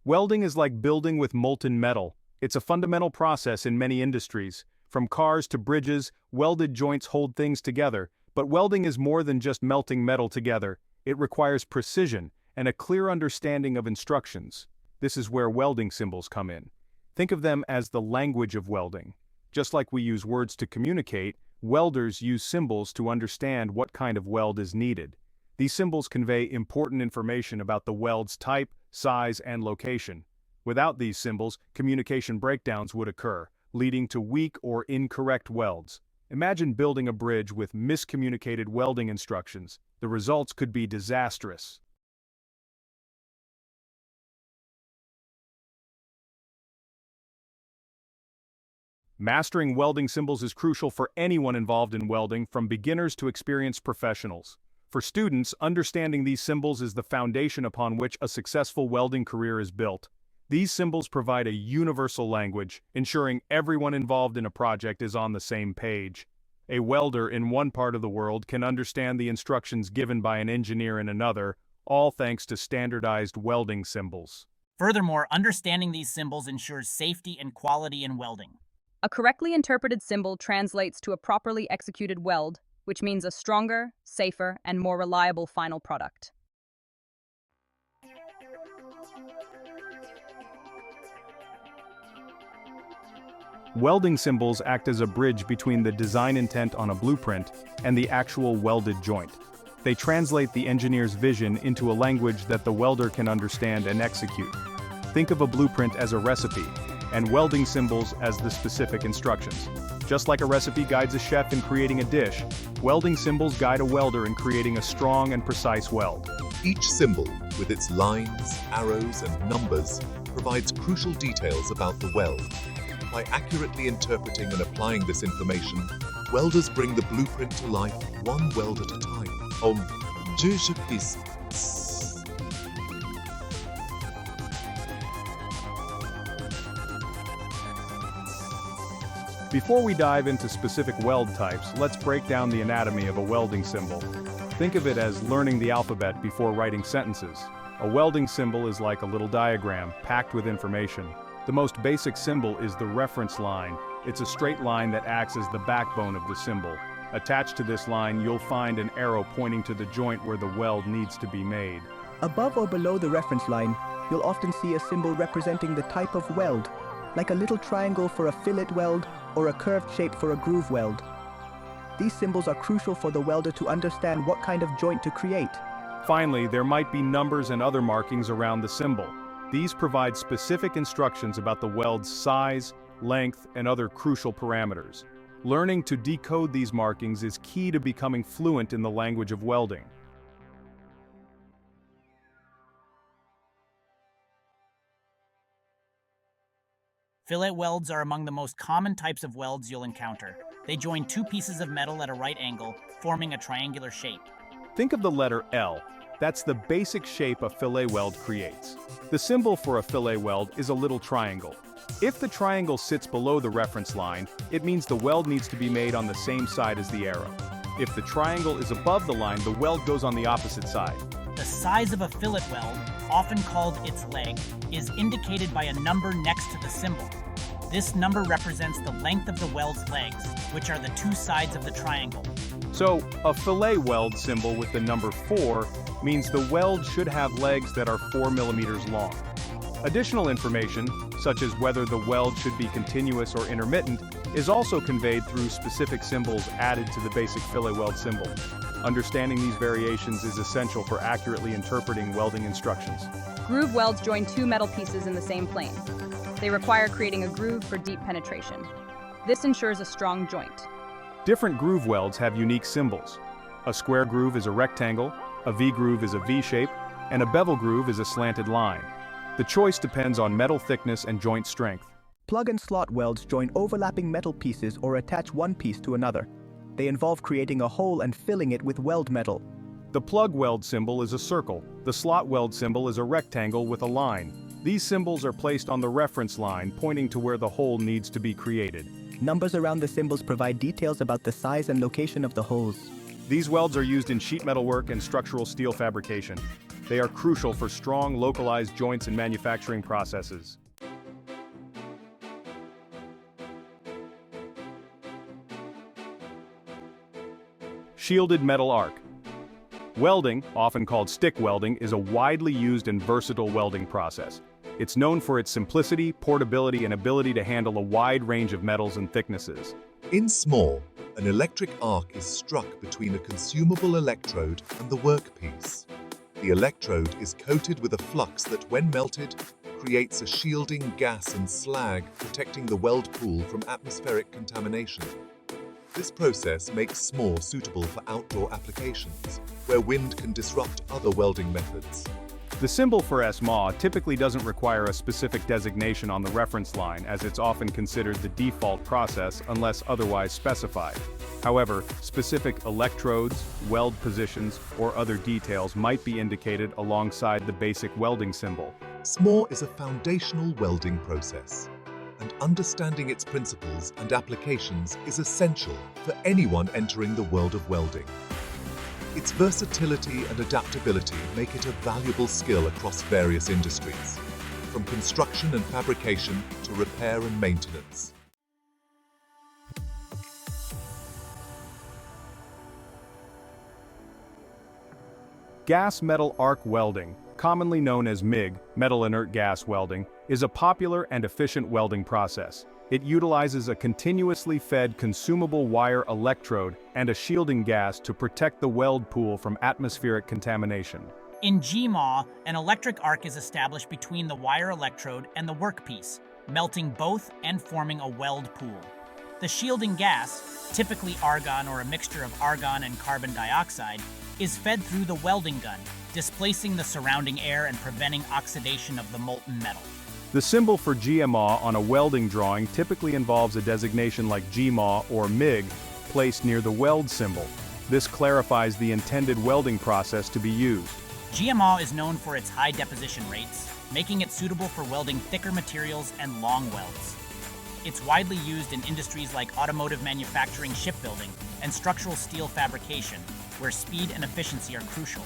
Welding is like building with molten metal. It's a fundamental process in many industries. From cars to bridges, welded joints hold things together. But welding is more than just melting metal together. It requires precision and a clear understanding of instructions. This is where welding symbols come in. Think of them as the language of welding. Just like we use words to communicate, welders use symbols to understand what kind of weld is needed. These symbols convey important information about the weld's type, size, and location. Without these symbols, communication breakdowns would occur, leading to weak or incorrect welds. Imagine building a bridge with miscommunicated welding instructions. The results could be disastrous. Mastering welding symbols is crucial for anyone involved in welding, from beginners to experienced professionals. For students, understanding these symbols is the foundation upon which a successful welding career is built. These symbols provide a universal language, ensuring everyone involved in a project is on the same page. A welder in one part of the world can understand the instructions given by an engineer in another, all thanks to standardized welding symbols. Furthermore, understanding these symbols ensures safety and quality in welding. A correctly interpreted symbol translates to a properly executed weld, which means a stronger, safer, and more reliable final product. Welding symbols act as a bridge between the design intent on a blueprint and the actual welded joint. They translate the engineer's vision into a language that the welder can understand and execute. Think of a blueprint as a recipe, and welding symbols as the specific instructions. Just like a recipe guides a chef in creating a dish, welding symbols guide a welder in creating a strong and precise weld. Each symbol, with its lines, arrows, and numbers, provides crucial details about the weld. By accurately interpreting and applying this information, welders bring the blueprint to life one weld at a time. Before we dive into specific weld types, let's break down the anatomy of a welding symbol. Think of it as learning the alphabet before writing sentences. A welding symbol is like a little diagram, packed with information. The most basic symbol is the reference line. It's a straight line that acts as the backbone of the symbol. Attached to this line, you'll find an arrow pointing to the joint where the weld needs to be made. Above or below the reference line, you'll often see a symbol representing the type of weld, like a little triangle for a fillet weld or a curved shape for a groove weld. These symbols are crucial for the welder to understand what kind of joint to create. Finally, there might be numbers and other markings around the symbol. These provide specific instructions about the weld's size, length, and other crucial parameters. Learning to decode these markings is key to becoming fluent in the language of welding. Fillet welds are among the most common types of welds you'll encounter. They join two pieces of metal at a right angle, forming a triangular shape. Think of the letter L. That's the basic shape a fillet weld creates. The symbol for a fillet weld is a little triangle. If the triangle sits below the reference line, it means the weld needs to be made on the same side as the arrow. If the triangle is above the line, the weld goes on the opposite side. The size of a fillet weld, often called its leg, is indicated by a number next to the symbol. This number represents the length of the weld's legs, which are the two sides of the triangle. So, a fillet weld symbol with the number 4 means the weld should have legs that are 4 millimeters long. Additional information, such as whether the weld should be continuous or intermittent, is also conveyed through specific symbols added to the basic fillet weld symbol. Understanding these variations is essential for accurately interpreting welding instructions. Groove welds join two metal pieces in the same plane. They require creating a groove for deep penetration. This ensures a strong joint. Different groove welds have unique symbols. A square groove is a rectangle, a V-groove is a V-shape, and a bevel groove is a slanted line. The choice depends on metal thickness and joint strength. Plug and slot welds join overlapping metal pieces or attach one piece to another. They involve creating a hole and filling it with weld metal. The plug weld symbol is a circle. The slot weld symbol is a rectangle with a line. These symbols are placed on the reference line, pointing to where the hole needs to be created. Numbers around the symbols provide details about the size and location of the holes. These welds are used in sheet metal work and structural steel fabrication. They are crucial for strong, localized joints in manufacturing processes. Shielded metal arc. Welding, often called stick welding, is a widely used and versatile welding process. It's known for its simplicity, portability, and ability to handle a wide range of metals and thicknesses. In SMAW, an electric arc is struck between a consumable electrode and the workpiece. The electrode is coated with a flux that, when melted, creates a shielding gas and slag, protecting the weld pool from atmospheric contamination. This process makes SMAW suitable for outdoor applications, where wind can disrupt other welding methods. The symbol for SMAW typically doesn't require a specific designation on the reference line, as it's often considered the default process unless otherwise specified. However, specific electrodes, weld positions, or other details might be indicated alongside the basic welding symbol. SMAW is a foundational welding process, and understanding its principles and applications is essential for anyone entering the world of welding. Its versatility and adaptability make it a valuable skill across various industries, from construction and fabrication to repair and maintenance. Gas metal arc welding, commonly known as MIG, metal inert gas welding, is a popular and efficient welding process. It utilizes a continuously fed consumable wire electrode and a shielding gas to protect the weld pool from atmospheric contamination. In GMAW, an electric arc is established between the wire electrode and the workpiece, melting both and forming a weld pool. The shielding gas, typically argon or a mixture of argon and carbon dioxide, is fed through the welding gun, displacing the surrounding air and preventing oxidation of the molten metal. The symbol for GMAW on a welding drawing typically involves a designation like GMAW or MIG placed near the weld symbol. This clarifies the intended welding process to be used. GMAW is known for its high deposition rates, making it suitable for welding thicker materials and long welds. It's widely used in industries like automotive manufacturing, shipbuilding, and structural steel fabrication, where speed and efficiency are crucial.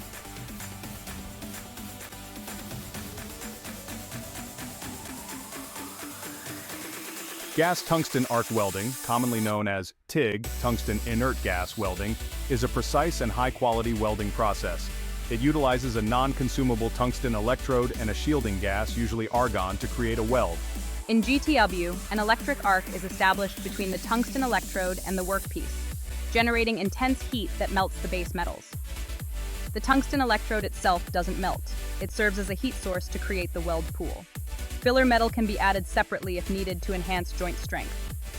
Gas tungsten arc welding, commonly known as TIG, tungsten inert gas welding, is a precise and high-quality welding process. It utilizes a non-consumable tungsten electrode and a shielding gas, usually argon, to create a weld. In GTAW, an electric arc is established between the tungsten electrode and the workpiece, generating intense heat that melts the base metals. The tungsten electrode itself doesn't melt. It serves as a heat source to create the weld pool. Filler metal can be added separately if needed to enhance joint strength.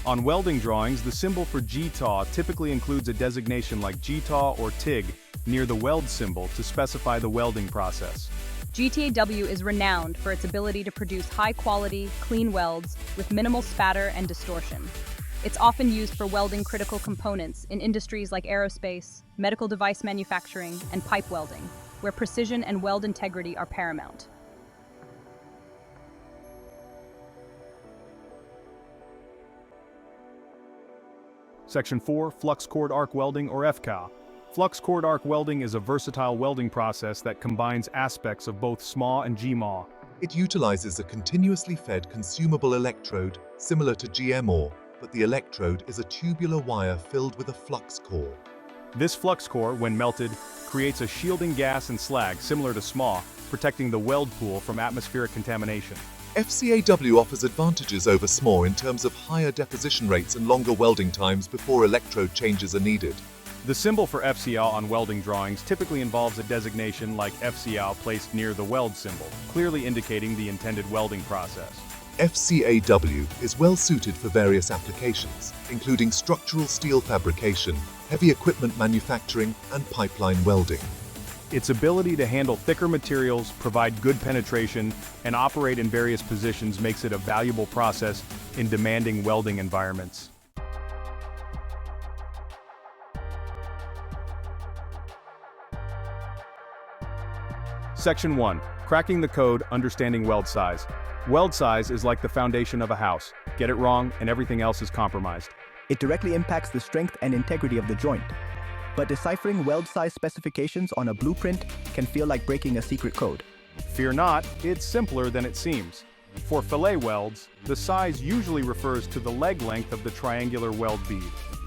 On welding drawings, the symbol for GTAW typically includes a designation like GTAW or TIG near the weld symbol to specify the welding process. GTAW is renowned for its ability to produce high-quality, clean welds with minimal spatter and distortion. It's often used for welding critical components in industries like aerospace, medical device manufacturing, and pipe welding, where precision and weld integrity are paramount. Section 4, Flux Cord Arc Welding or FCAW. Flux cord arc welding is a versatile welding process that combines aspects of both SMAW and GMAW. It utilizes a continuously fed consumable electrode similar to GMAW, but the electrode is a tubular wire filled with a flux core. This flux core, when melted, creates a shielding gas and slag similar to SMAW, protecting the weld pool from atmospheric contamination. FCAW offers advantages over SMAW in terms of higher deposition rates and longer welding times before electrode changes are needed. The symbol for FCAW on welding drawings typically involves a designation like FCAW placed near the weld symbol, clearly indicating the intended welding process. FCAW is well suited for various applications, including structural steel fabrication, heavy equipment manufacturing, and pipeline welding. Its ability to handle thicker materials, provide good penetration, and operate in various positions makes it a valuable process in demanding welding environments. Section 1. Cracking the code, understanding weld size. Weld size is like the foundation of a house. Get it wrong, and everything else is compromised. It directly impacts the strength and integrity of the joint. but deciphering weld size specifications on a blueprint can feel like breaking a secret code. Fear not, it's simpler than it seems. For fillet welds, the size usually refers to the leg length of the triangular weld bead.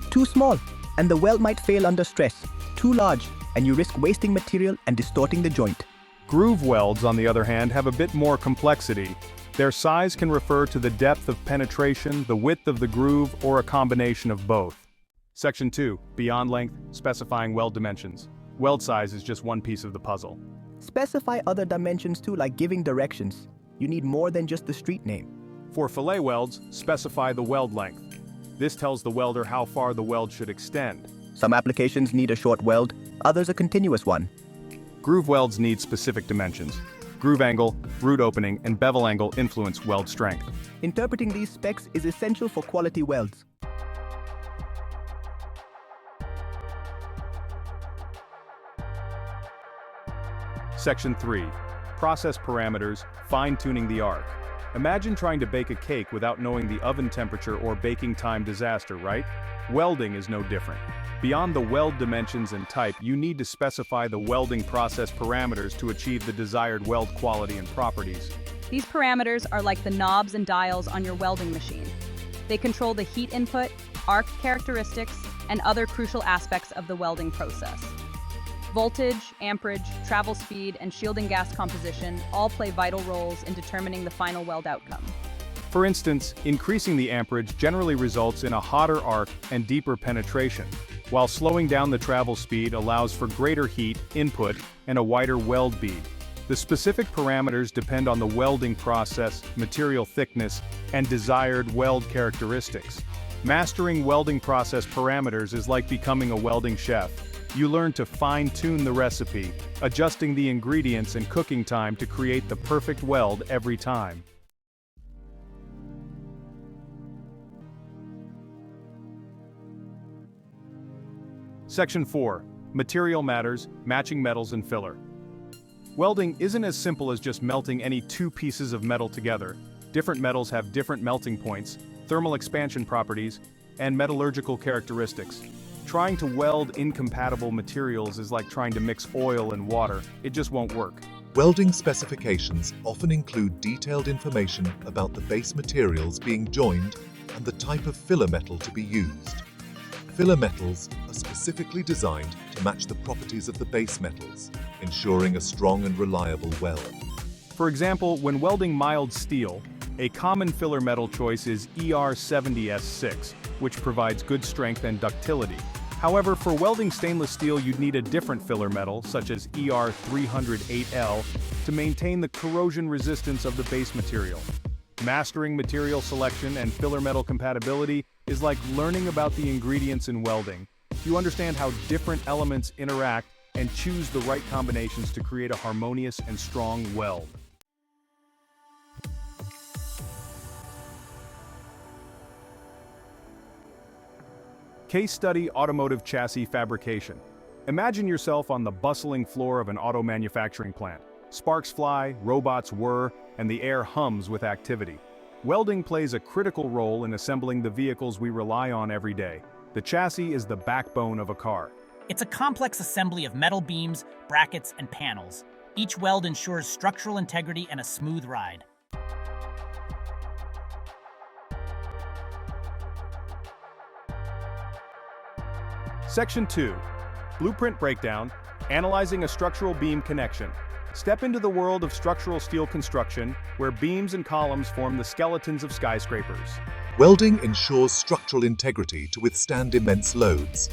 Too small, and the weld might fail under stress. Too large, and you risk wasting material and distorting the joint. Groove welds, on the other hand, have a bit more complexity. Their size can refer to the depth of penetration, the width of the groove, or a combination of both. Section 2. Beyond length, specifying weld dimensions. Weld size is just one piece of the puzzle. Specify other dimensions too, like giving directions. You need more than just the street name. For fillet welds, specify the weld length. This tells the welder how far the weld should extend. Some applications need a short weld, others a continuous one. Groove welds need specific dimensions. Groove angle, root opening, and bevel angle influence weld strength. Interpreting these specs is essential for quality welds. Section 3. Process parameters, fine-tuning the arc. Imagine trying to bake a cake without knowing the oven temperature or baking time. Disaster, right? Welding is no different. Beyond the weld dimensions and type, you need to specify the welding process parameters to achieve the desired weld quality and properties. These parameters are like the knobs and dials on your welding machine. They control the heat input, arc characteristics, and other crucial aspects of the welding process. Voltage, amperage, travel speed, and shielding gas composition all play vital roles in determining the final weld outcome. For instance, increasing the amperage generally results in a hotter arc and deeper penetration, while slowing down the travel speed allows for greater heat input and a wider weld bead. The specific parameters depend on the welding process, material thickness, and desired weld characteristics. Mastering welding process parameters is like becoming a welding chef. You learn to fine-tune the recipe, adjusting the ingredients and cooking time to create the perfect weld every time. Section 4. Material matters, matching metals and filler. Welding isn't as simple as just melting any two pieces of metal together. Different metals have different melting points, thermal expansion properties, and metallurgical characteristics. Trying to weld incompatible materials is like trying to mix oil and water. It just won't work. Welding specifications often include detailed information about the base materials being joined and the type of filler metal to be used. Filler metals are specifically designed to match the properties of the base metals, ensuring a strong and reliable weld. For example, when welding mild steel, a common filler metal choice is ER70S6, which provides good strength and ductility. However, for welding stainless steel, you'd need a different filler metal, such as ER308L, to maintain the corrosion resistance of the base material. Mastering material selection and filler metal compatibility is like learning about the ingredients in welding. You understand how different elements interact and choose the right combinations to create a harmonious and strong weld. Case study: automotive chassis fabrication. Imagine yourself on the bustling floor of an auto manufacturing plant. Sparks fly, robots whir, and the air hums with activity. Welding plays a critical role in assembling the vehicles we rely on every day. The chassis is the backbone of a car. It's a complex assembly of metal beams, brackets, and panels. Each weld ensures structural integrity and a smooth ride. Section 2. Blueprint breakdown, analyzing a structural beam connection. Step into the world of structural steel construction, where beams and columns form the skeletons of skyscrapers. Welding ensures structural integrity to withstand immense loads.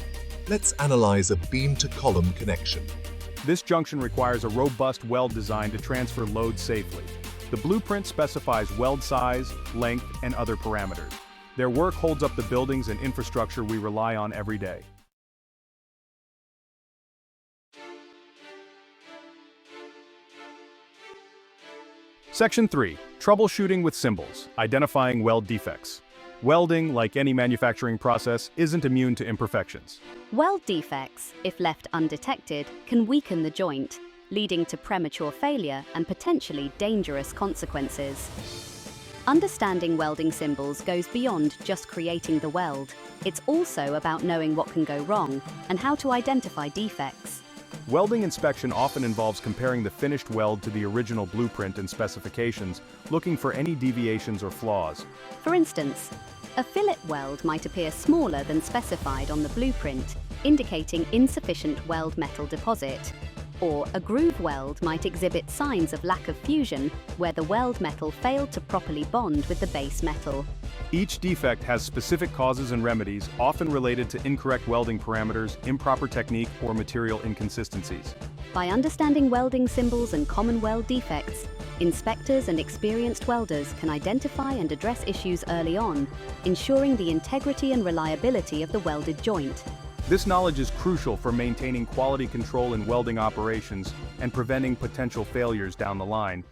Let's analyze a beam-to-column connection. This junction requires a robust weld design to transfer load safely. The blueprint specifies weld size, length, and other parameters. Their work holds up the buildings and infrastructure we rely on every day. Section 3. Troubleshooting with symbols, identifying weld defects. Welding, like any manufacturing process, isn't immune to imperfections. Weld defects, if left undetected, can weaken the joint, leading to premature failure and potentially dangerous consequences. Understanding welding symbols goes beyond just creating the weld. It's also about knowing what can go wrong and how to identify defects. Welding inspection often involves comparing the finished weld to the original blueprint and specifications, looking for any deviations or flaws. For instance, a fillet weld might appear smaller than specified on the blueprint, indicating insufficient weld metal deposit. Or a groove weld might exhibit signs of lack of fusion, where the weld metal failed to properly bond with the base metal. Each defect has specific causes and remedies, often related to incorrect welding parameters, improper technique, or material inconsistencies. By understanding welding symbols and common weld defects, inspectors and experienced welders can identify and address issues early on, ensuring the integrity and reliability of the welded joint. This knowledge is crucial for maintaining quality control in welding operations and preventing potential failures down the line.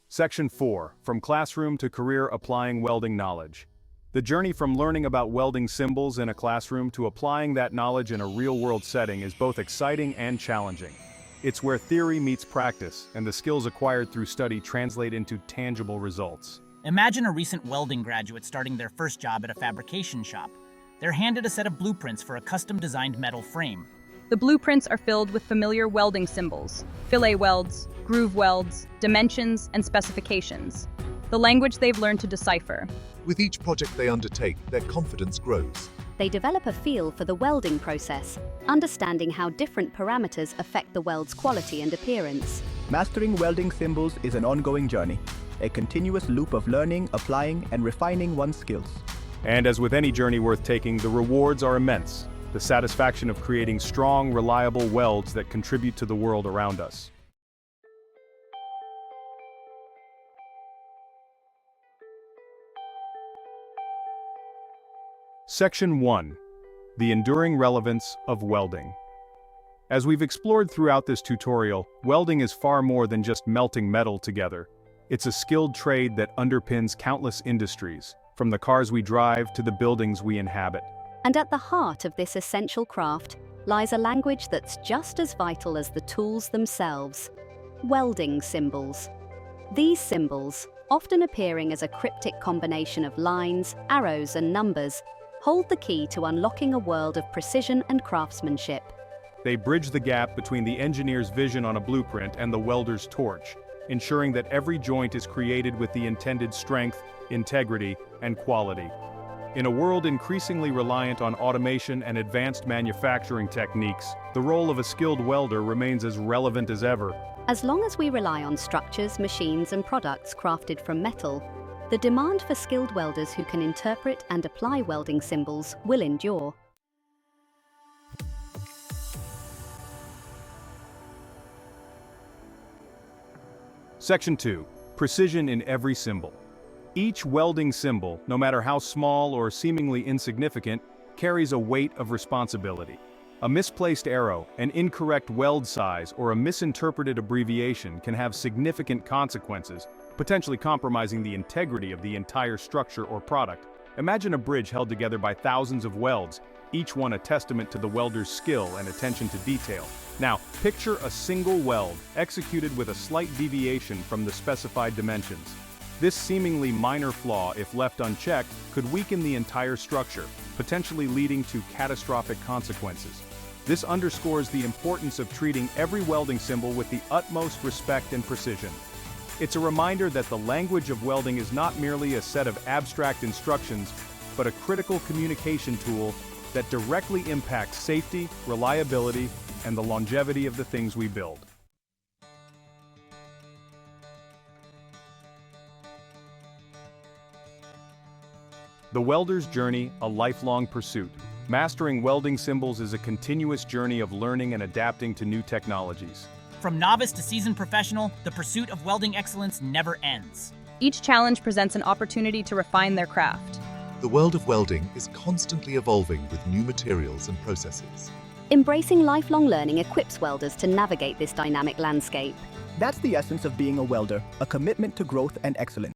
Section 4. From Classroom to Career Applying Welding Knowledge. The journey from learning about welding symbols in a classroom to applying that knowledge in a real-world setting is both exciting and challenging. It's where theory meets practice, and the skills acquired through study translate into tangible results. Imagine a recent welding graduate starting their first job at a fabrication shop. They're handed a set of blueprints for a custom-designed metal frame. The blueprints are filled with familiar welding symbols, fillet welds, groove welds, dimensions, and specifications, the language they've learned to decipher. With each project they undertake, their confidence grows. They develop a feel for the welding process, understanding how different parameters affect the weld's quality and appearance. Mastering welding symbols is an ongoing journey, a continuous loop of learning, applying, and refining one's skills. And as with any journey worth taking, the rewards are immense. The satisfaction of creating strong, reliable welds that contribute to the world around us. Section 1. The Enduring Relevance of Welding. As we've explored throughout this tutorial, welding is far more than just melting metal together. It's a skilled trade that underpins countless industries, from the cars we drive to the buildings we inhabit. And at the heart of this essential craft lies a language that's just as vital as the tools themselves: welding symbols. These symbols, often appearing as a cryptic combination of lines, arrows, and numbers, hold the key to unlocking a world of precision and craftsmanship. They bridge the gap between the engineer's vision on a blueprint and the welder's torch, ensuring that every joint is created with the intended strength, integrity, and quality. In a world increasingly reliant on automation and advanced manufacturing techniques, the role of a skilled welder remains as relevant as ever. As long as we rely on structures, machines, and products crafted from metal, the demand for skilled welders who can interpret and apply welding symbols will endure. Section 2. Precision in every symbol. Each welding symbol, no matter how small or seemingly insignificant, carries a weight of responsibility. A misplaced arrow, an incorrect weld size, or a misinterpreted abbreviation can have significant consequences, potentially compromising the integrity of the entire structure or product. Imagine a bridge held together by thousands of welds, each one a testament to the welder's skill and attention to detail. Now, picture a single weld executed with a slight deviation from the specified dimensions. This seemingly minor flaw, if left unchecked, could weaken the entire structure, potentially leading to catastrophic consequences. This underscores the importance of treating every welding symbol with the utmost respect and precision. It's a reminder that the language of welding is not merely a set of abstract instructions, but a critical communication tool that directly impacts safety, reliability, and the longevity of the things we build. The welder's journey, a lifelong pursuit. Mastering welding symbols is a continuous journey of learning and adapting to new technologies. From novice to seasoned professional, the pursuit of welding excellence never ends. Each challenge presents an opportunity to refine their craft. The world of welding is constantly evolving with new materials and processes. Embracing lifelong learning equips welders to navigate this dynamic landscape. That's the essence of being a welder, a commitment to growth and excellence.